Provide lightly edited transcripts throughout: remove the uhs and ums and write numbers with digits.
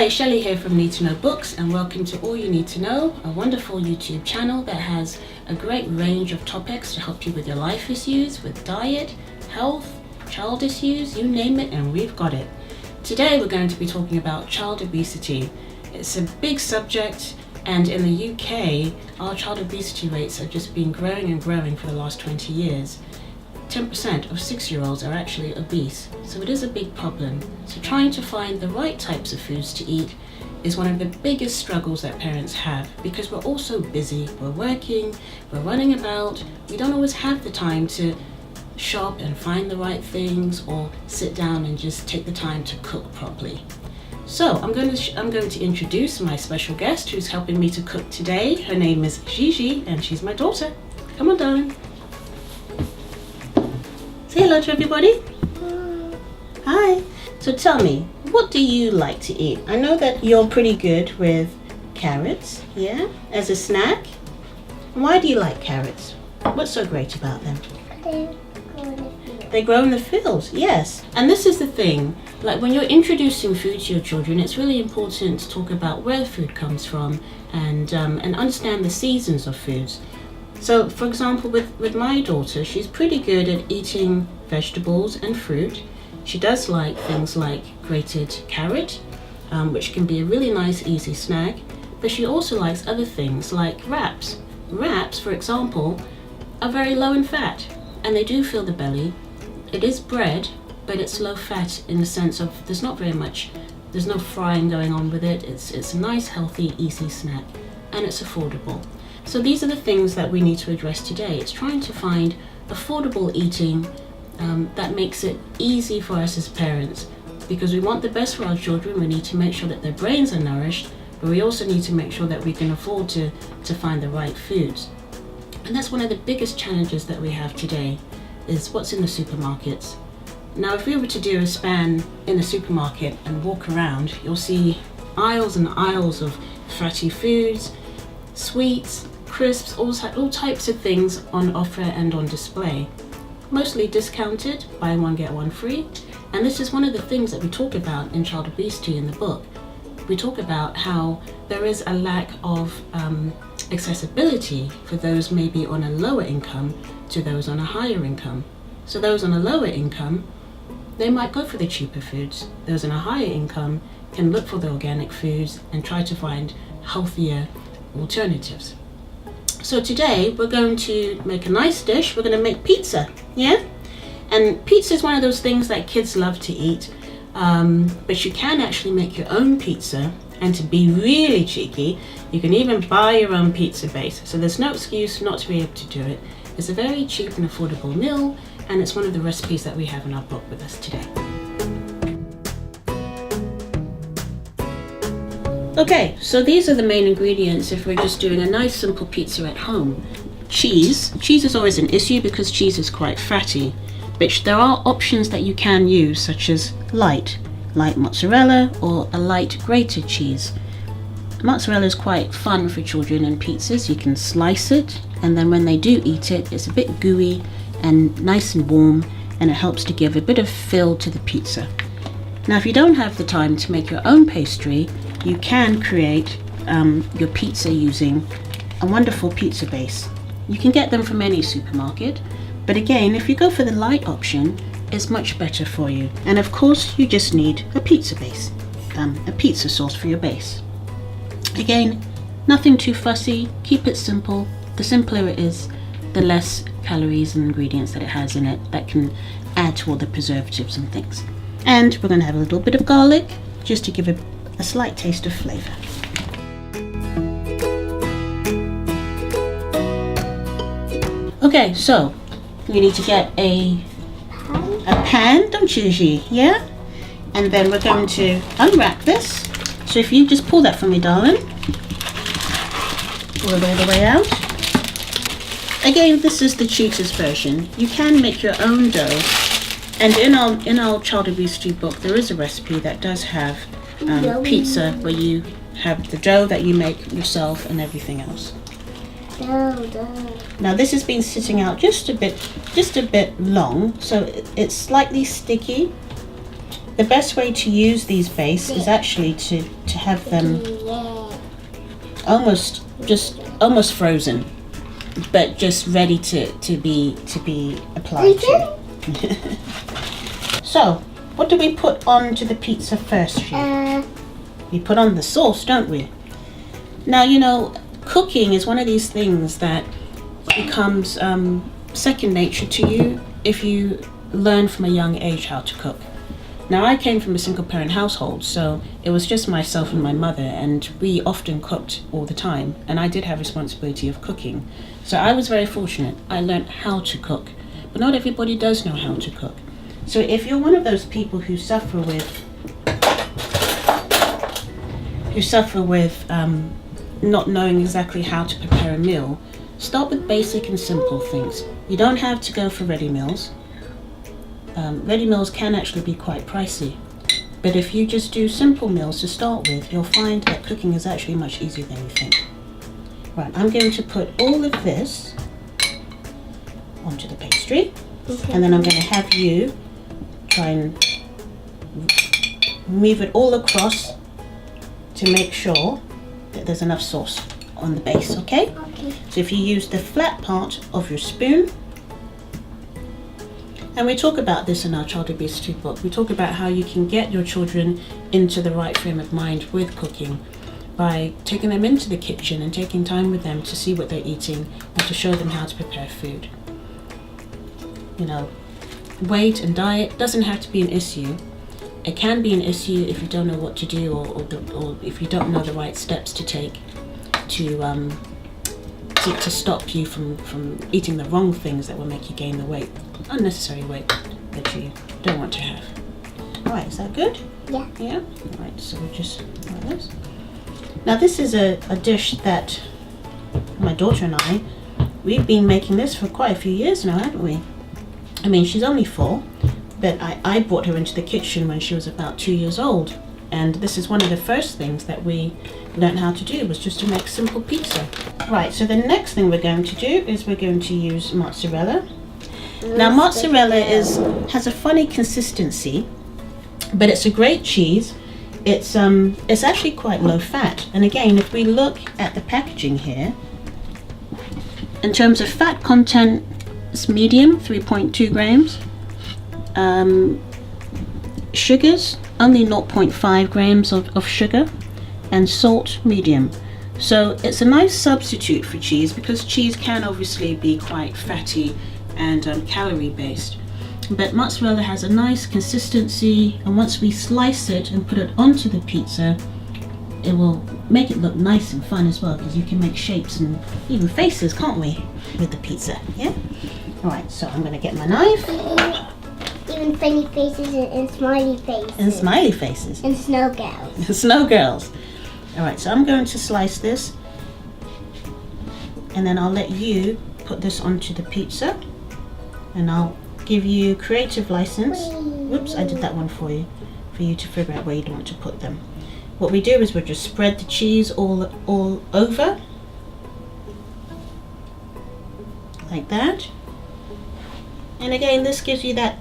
Hi, Shelley here from Need to Know Books, and welcome to All You Need to Know, a wonderful YouTube channel that has a great range of topics to help you with your life issues, with diet, health, child issues, you name it, and we've got it. Today we're going to be talking about child obesity. It's a big subject, and in the UK, our child obesity rates have just been growing and growing for the last 20 years. 10% of 6-year-olds are actually obese, so it is a big problem. So trying to find the right types of foods to eat is one of the biggest struggles that parents have, because we're all so busy, we're working, we're running about, we don't always have the time to shop and find the right things or sit down and just take the time to cook properly. So I'm going to introduce my special guest who's helping me to cook today. Her name is Gigi and she's my daughter. Come on, darling. Say hello to everybody. Hi. So tell me, what do you like to eat? I know that you're pretty good with carrots, yeah, as a snack. Why do you like carrots? What's so great about them? They grow in the fields, yes. And this is the thing, like when you're introducing food to your children, it's really important to talk about where food comes from and understand the seasons of foods. So, for example, with my daughter, she's pretty good at eating vegetables and fruit. She does like things like grated carrot, which can be a really nice, easy snack. But she also likes other things like wraps. Wraps, for example, are very low in fat, and they do fill the belly. It is bread, but it's low fat in the sense of there's no frying going on with it. It's a nice, healthy, easy snack, and it's affordable. So these are the things that we need to address today. It's trying to find affordable eating that makes it easy for us as parents, because we want the best for our children. We need to make sure that their brains are nourished, but we also need to make sure that we can afford to find the right foods. And that's one of the biggest challenges that we have today, is what's in the supermarkets. Now, if we were to do a span in a supermarket and walk around, you'll see aisles and aisles of fatty foods, sweets, crisps, all types of things on offer and on display. Mostly discounted, buy one get one free. And this is one of the things that we talk about in child obesity in the book. We talk about how there is a lack of accessibility for those maybe on a lower income to those on a higher income. So those on a lower income, they might go for the cheaper foods. Those on a higher income can look for the organic foods and try to find healthier alternatives. So today we're going to make a nice dish. We're going to make pizza, yeah? And pizza is one of those things that kids love to eat, but you can actually make your own pizza. And to be really cheeky, you can even buy your own pizza base. So there's no excuse not to be able to do it. It's a very cheap and affordable meal, and it's one of the recipes that we have in our book with us today. Okay, so these are the main ingredients if we're just doing a nice simple pizza at home. Cheese. Cheese is always an issue because cheese is quite fatty, but there are options that you can use, such as light mozzarella or a light grated cheese. Mozzarella is quite fun for children in pizzas. You can slice it, and then when they do eat it, it's a bit gooey and nice and warm, and it helps to give a bit of fill to the pizza. Now, if you don't have the time to make your own pastry, you can create your pizza using a wonderful pizza base. You can get them from any supermarket, but again, if you go for the light option, it's much better for you. And of course, you just need a pizza base, a pizza sauce for your base. Again, nothing too fussy, keep it simple. The simpler it is, the less calories and ingredients that it has in it that can add to all the preservatives and things. And we're going to have a little bit of garlic just to give a slight taste of flavor. Okay, so we need to get a pan, don't you, G? Yeah? And then we're going to unwrap this. So if you just pull that for me, darling. Pull it all the way out. Again, this is the cheapest version. You can make your own dough. And in our child obesity book, there is a recipe that does have pizza where you have the dough that you make yourself and everything else. Now this has been sitting out just a bit long, so it's slightly sticky, the best way to use these base is actually to have them almost frozen, but just ready to be applied to. So, what do we put onto the pizza first, Shiv? We put on the sauce, don't we? Now, you know, cooking is one of these things that becomes second nature to you if you learn from a young age how to cook. Now, I came from a single parent household, so it was just myself and my mother, and we often cooked all the time, and I did have responsibility of cooking. So I was very fortunate. I learned how to cook, but not everybody does know how to cook. So if you're one of those people who suffer with not knowing exactly how to prepare a meal, start with basic and simple things. You don't have to go for ready meals. Ready meals can actually be quite pricey, but if you just do simple meals to start with, you'll find that cooking is actually much easier than you think. Right, I'm going to put all of this onto the pastry, and then I'm going to have you try and move it all across to make sure that there's enough sauce on the base, okay? So if you use the flat part of your spoon, and we talk about this in our Child Obesity book, we talk about how you can get your children into the right frame of mind with cooking by taking them into the kitchen and taking time with them to see what they're eating and to show them how to prepare food. You know, weight and diet doesn't have to be an issue. It can be an issue if you don't know what to do or if you don't know the right steps to take to stop you from eating the wrong things that will make you gain the weight, unnecessary weight that you don't want to have. Alright, is that good? Yeah. Yeah? Alright, so we'll just like this. Now this is a dish that my daughter and I, we've been making this for quite a few years now, haven't we? I mean, she's only 4, but I brought her into the kitchen when she was about 2 years old. And this is one of the first things that we learned how to do, was just to make simple pizza. Right, so the next thing we're going to do is we're going to use mozzarella. Now mozzarella has a funny consistency, but it's a great cheese. It's actually quite low fat. And again, if we look at the packaging here, in terms of fat content, it's medium, 3.2 grams. Sugars, only 0.5 grams of sugar, and salt, medium. So it's a nice substitute for cheese, because cheese can obviously be quite fatty and calorie based. But mozzarella has a nice consistency, and once we slice it and put it onto the pizza, it will make it look nice and fun as well, because you can make shapes and even faces, can't we, with the pizza? Yeah? Alright, so I'm going to get my knife. Even funny faces and smiley faces. And smiley faces. And snow girls. Snow girls. Alright, so I'm going to slice this, and then I'll let you put this onto the pizza, and I'll give you creative license. Whoops, I did that one for you to figure out where you want to put them. What we do is we just spread the cheese all over, like that. And again, this gives you that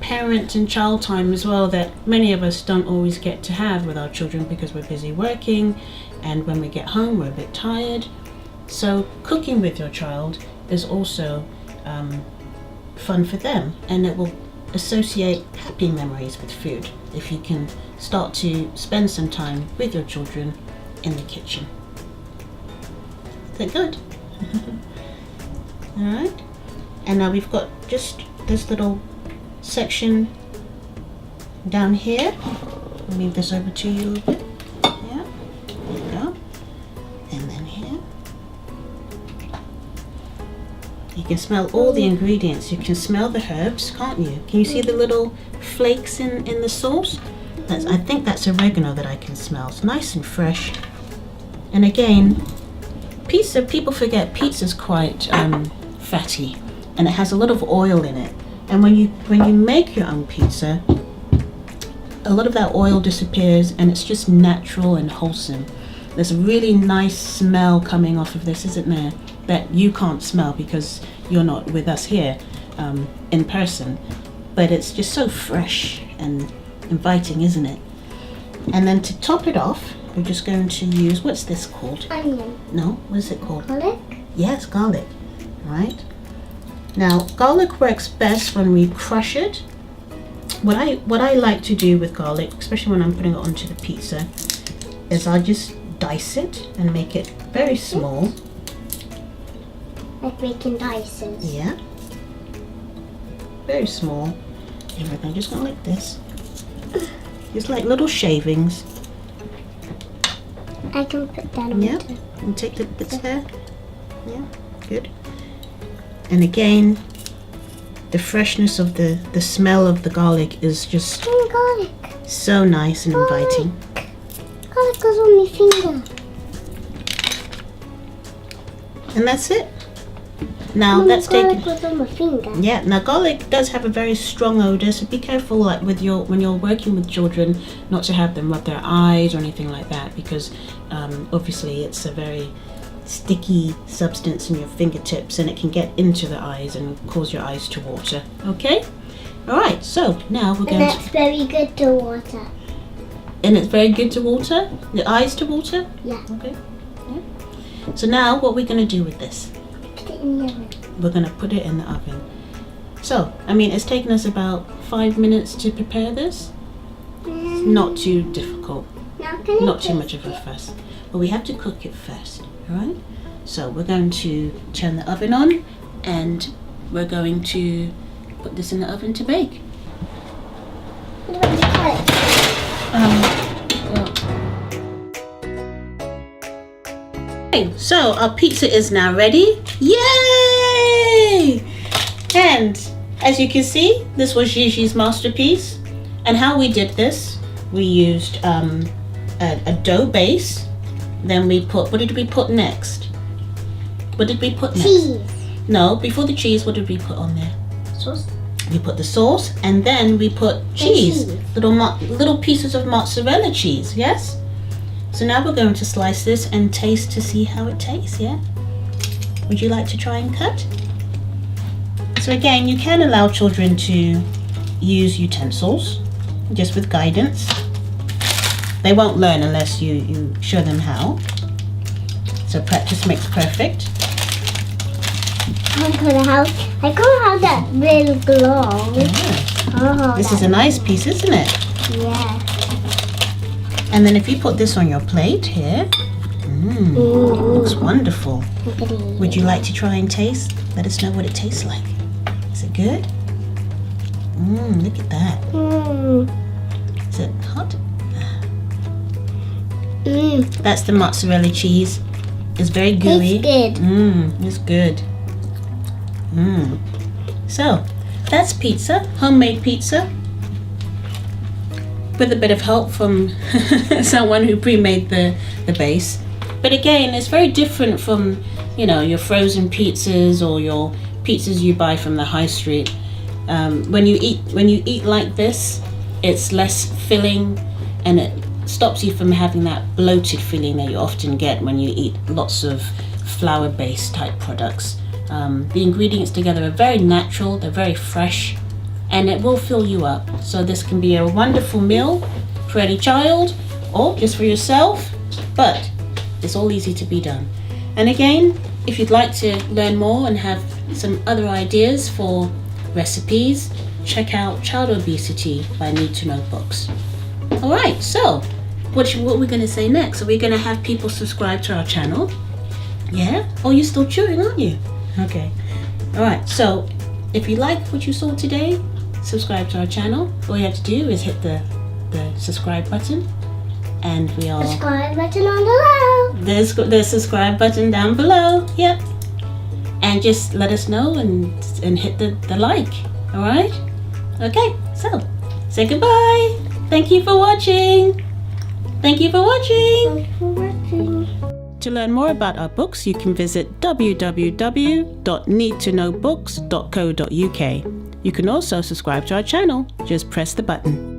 parent and child time as well that many of us don't always get to have with our children, because we're busy working, and when we get home we're a bit tired. So cooking with your child is also fun for them, and it will associate happy memories with food if you can start to spend some time with your children in the kitchen. Is that good? Alright, and now we've got just this little section down here. I'll move this over to you a little bit. Yeah, there you go. And then here. You can smell all the ingredients. You can smell the herbs, can't you? Can you see the little flakes in the sauce? I think that's oregano that I can smell. It's nice and fresh. And again, pizza, people forget pizza's quite fatty, and it has a lot of oil in it. And when you make your own pizza, a lot of that oil disappears, and it's just natural and wholesome. There's a really nice smell coming off of this, isn't there? That you can't smell because you're not with us here in person. But it's just so fresh and inviting, isn't it? And then to top it off, we're just going to use, what's this called? Onion. No, what is it called? Garlic. Yes, garlic. Right. Now, garlic works best when we crush it. What I like to do with garlic, especially when I'm putting it onto the pizza, is I just dice it and make it very small. Like making dices. Yeah. Very small. And we're going to just go like this. Just like little shavings. I can put that on. Yeah. And take the bits there. Yeah. Good. And again, the freshness of the smell of the garlic is just Garlic. so nice and inviting. Garlic goes on my finger. And that's it. Now that's taken. Garlic goes on my finger. Yeah. Now garlic does have a very strong odor, so be careful, like when you're working with children, not to have them rub their eyes or anything like that, because obviously it's a very sticky substance in your fingertips, and it can get into the eyes and cause your eyes to water. Okay. All right. So now we're going And that's very good to water. And it's very good to water? The eyes to water? Yeah. Okay. Yeah. So now what we're going to do with this? Put it in the oven. We're going to put it in the oven. So, I mean, it's taken us about 5 minutes to prepare this. It's not too difficult. Now can I Not too taste much of a it? fuss. But we have to cook it first. All right? So we're going to turn the oven on, and we're going to put this in the oven to bake. What about the carrots? Okay, so our pizza is now ready. Yay! And as you can see, this was Gigi's masterpiece. And how we did this, we used a dough base. Then we put, what did we put next? What did we put next? Cheese. No, before the cheese, what did we put on there? Sauce. We put the sauce, and then we put cheese. cheese. Little pieces of mozzarella cheese, yes? So now we're going to slice this and taste to see how it tastes, yeah? Would you like to try and cut? So again, you can allow children to use utensils, just with guidance. They won't learn unless you show them how. So practice makes perfect. I can't have that real glow. Yeah. Oh, This is a nice piece, isn't it? Yeah. And then if you put this on your plate here, looks wonderful. Would you like to try and taste? Let us know what it tastes like. Is it good? Look at that. Is it hot? That's the mozzarella cheese. It's very gooey. Tastes good. It's good. So, that's pizza, homemade pizza, with a bit of help from someone who pre-made the base. But again, it's very different from, your frozen pizzas or your pizzas you buy from the high street. When you eat like this, it's less filling, and it stops you from having that bloated feeling that you often get when you eat lots of flour-based type products. The ingredients together are very natural, they're very fresh, and it will fill you up. So this can be a wonderful meal for any child or just for yourself, but it's all easy to be done. And again, if you'd like to learn more and have some other ideas for recipes, check out Child Obesity by Need to Know Books. All right, so what are we going to say next? Are we going to have people subscribe to our channel? Yeah? Oh, you're still chewing, aren't you? Okay. All right, so if you like what you saw today, subscribe to our channel. All you have to do is hit the subscribe button, and we are... Subscribe button on below. There's the subscribe button down below. Yep. And just let us know and hit the like. All right? Okay, so say goodbye. Thank you for watching. Thank you for watching. Thanks for watching. To learn more about our books, you can visit www.needtoknowbooks.co.uk. You can also subscribe to our channel. Just press the button.